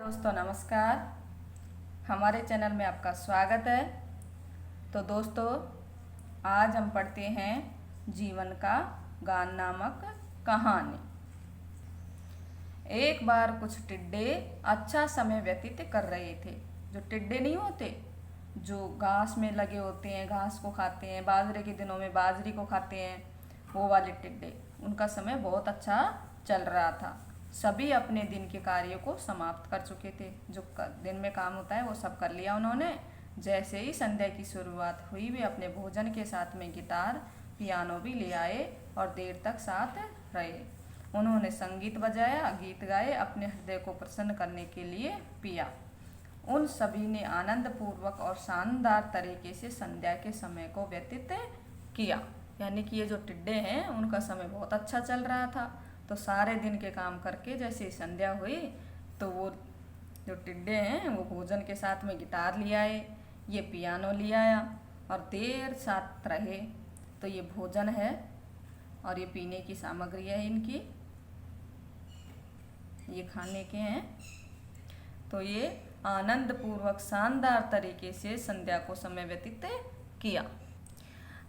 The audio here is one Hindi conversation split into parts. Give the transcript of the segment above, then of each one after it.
दोस्तों नमस्कार। हमारे चैनल में आपका स्वागत है। तो दोस्तों आज हम पढ़ते हैं जीवन का गान नामक कहानी। एक बार कुछ टिड्डे अच्छा समय व्यतीत कर रहे थे। जो टिड्डे नहीं होते जो घास में लगे होते हैं, घास को खाते हैं, बाजरे के दिनों में बाजरी को खाते हैं, वो वाले टिड्डे, उनका समय बहुत अच्छा चल रहा था। सभी अपने दिन के कार्यों को समाप्त कर चुके थे। जो दिन में काम होता है वो सब कर लिया उन्होंने। जैसे ही संध्या की शुरुआत हुई वे अपने भोजन के साथ में गिटार पियानो भी ले आए और देर तक साथ रहे। उन्होंने संगीत बजाया, गीत गाए, अपने हृदय को प्रसन्न करने के लिए पिया। उन सभी ने आनंद पूर्वक और शानदार तरीके से संध्या के समय को व्यतीत किया। यानी कि ये जो टिड्डे हैं उनका समय बहुत अच्छा चल रहा था। तो सारे दिन के काम करके जैसे ही संध्या हुई तो वो जो टिड्डे हैं वो भोजन के साथ में गिटार ले आए, ये पियानो ले आया और देर साथ रहे। तो ये भोजन है और ये पीने की सामग्री है इनकी, ये खाने के हैं। तो ये आनंद पूर्वक शानदार तरीके से संध्या को समय व्यतीत किया।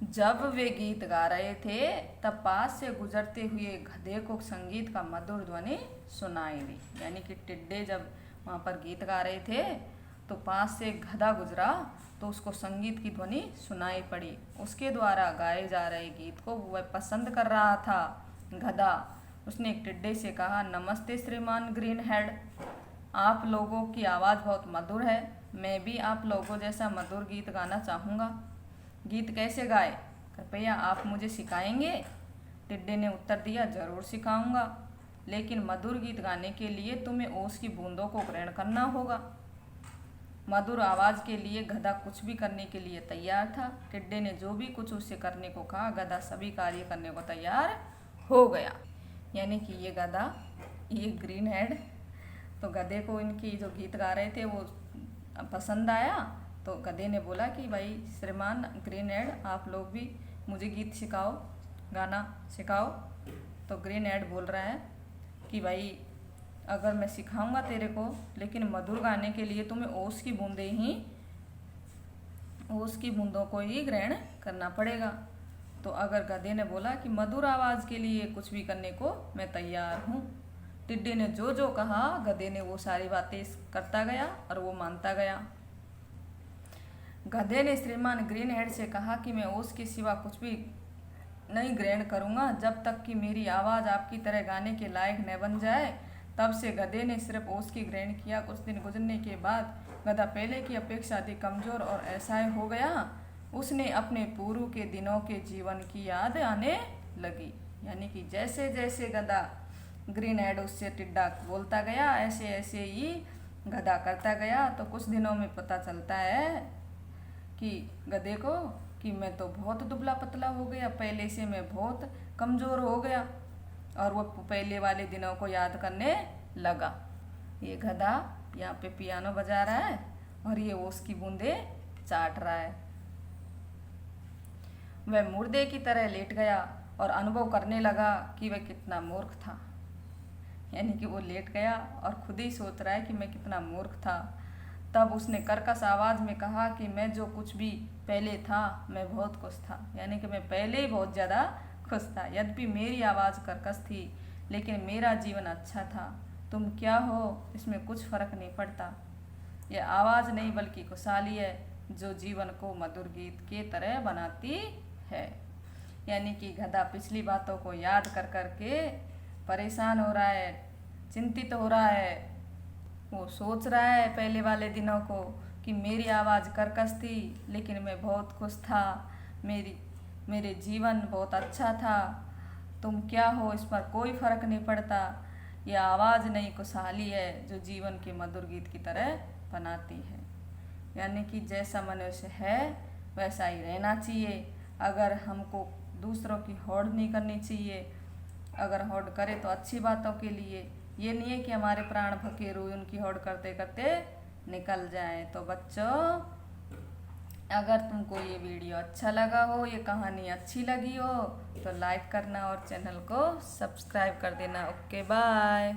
जब वे गीत गा रहे थे तब पास से गुजरते हुए गधे को संगीत का मधुर ध्वनि सुनाई दी। यानी कि टिड्डे जब वहाँ पर गीत गा रहे थे तो पास से गधा गुजरा तो उसको संगीत की ध्वनि सुनाई पड़ी। उसके द्वारा गाए जा रहे गीत को वह पसंद कर रहा था। गधा उसने एक टिड्डे से कहा, नमस्ते श्रीमान ग्रीन हेड, आप लोगों की आवाज़ बहुत मधुर है। मैं भी आप लोगों जैसा मधुर गीत गाना चाहूँगा। गीत कैसे गाए, कृपया आप मुझे सिखाएंगे? टिड्डे ने उत्तर दिया, जरूर सिखाऊंगा, लेकिन मधुर गीत गाने के लिए तुम्हें ओस की बूंदों को ग्रहण करना होगा। मधुर आवाज़ के लिए गधा कुछ भी करने के लिए तैयार था। टिड्डे ने जो भी कुछ उससे करने को कहा गधा सभी कार्य करने को तैयार हो गया। यानी कि ये गधा, ये ग्रीन हेड, तो गधे को इनकी जो गीत गा रहे थे वो पसंद आया। तो गधे ने बोला कि भाई श्रीमान ग्रीन हेड, आप लोग भी मुझे गीत सिखाओ, गाना सिखाओ। तो ग्रीन हेड बोल रहा है कि भाई अगर मैं सिखाऊंगा तेरे को, लेकिन मधुर गाने के लिए तुम्हें ओस की बूंदों को ही ग्रहण करना पड़ेगा। तो अगर गधे ने बोला कि मधुर आवाज़ के लिए कुछ भी करने को मैं तैयार हूँ। टिड्डे ने जो जो कहा गधे ने वो सारी बातें करता गया और वो मानता गया। गधे ने श्रीमान ग्रीन हेड से कहा कि मैं ओस के सिवा कुछ भी नहीं ग्रहण करूंगा जब तक कि मेरी आवाज़ आपकी तरह गाने के लायक न बन जाए। तब से गधे ने सिर्फ ओस की ग्रहण किया। कुछ दिन गुजरने के बाद गधा पहले की अपेक्षा अधिक कमज़ोर और असहाय हो गया। उसने अपने पूर्व के दिनों के जीवन की याद आने लगी। यानी कि जैसे जैसे गधा ग्रीन हेड उससे टिड्डा बोलता गया ऐसे ऐसे ही गधा करता गया। तो कुछ दिनों में पता चलता है कि गधे को कि मैं तो बहुत दुबला पतला हो गया, पहले से मैं बहुत कमज़ोर हो गया। और वो पहले वाले दिनों को याद करने लगा। ये गधा यहाँ पे पियानो बजा रहा है और ये ओस की बूंदें चाट रहा है। वह मुर्दे की तरह लेट गया और अनुभव करने लगा कि वह कितना मूर्ख था। यानी कि वो लेट गया और खुद ही सोच रहा है कि मैं कितना मूर्ख था। तब उसने कर्कश आवाज़ में कहा कि मैं जो कुछ भी पहले था मैं बहुत खुश था। यानी कि मैं पहले ही बहुत ज़्यादा खुश था। यद्यपि मेरी आवाज़ कर्कश थी लेकिन मेरा जीवन अच्छा था। तुम क्या हो इसमें कुछ फ़र्क नहीं पड़ता। यह आवाज़ नहीं बल्कि खुशहाली है जो जीवन को मधुर गीत के तरह बनाती है। यानी कि गधा पिछली बातों को याद कर कर के परेशान हो रहा है, चिंतित हो रहा है। वो सोच रहा है पहले वाले दिनों को कि मेरी आवाज़ कर्कश थी लेकिन मैं बहुत खुश था, मेरे जीवन बहुत अच्छा था। तुम क्या हो इस पर कोई फ़र्क नहीं पड़ता। यह आवाज़ नहीं खुशहाली है जो जीवन के मधुर गीत की तरह बनाती है। यानी कि जैसा मनुष्य है वैसा ही रहना चाहिए। अगर हमको दूसरों की होड़ नहीं करनी चाहिए, अगर होड़ करे तो अच्छी बातों के लिए, ये नहीं है कि हमारे प्राण भके रूह उनकी होड़ करते करते निकल जाए। तो बच्चों अगर तुमको ये वीडियो अच्छा लगा हो, ये कहानी अच्छी लगी हो तो लाइक करना और चैनल को सब्सक्राइब कर देना। Okay bye.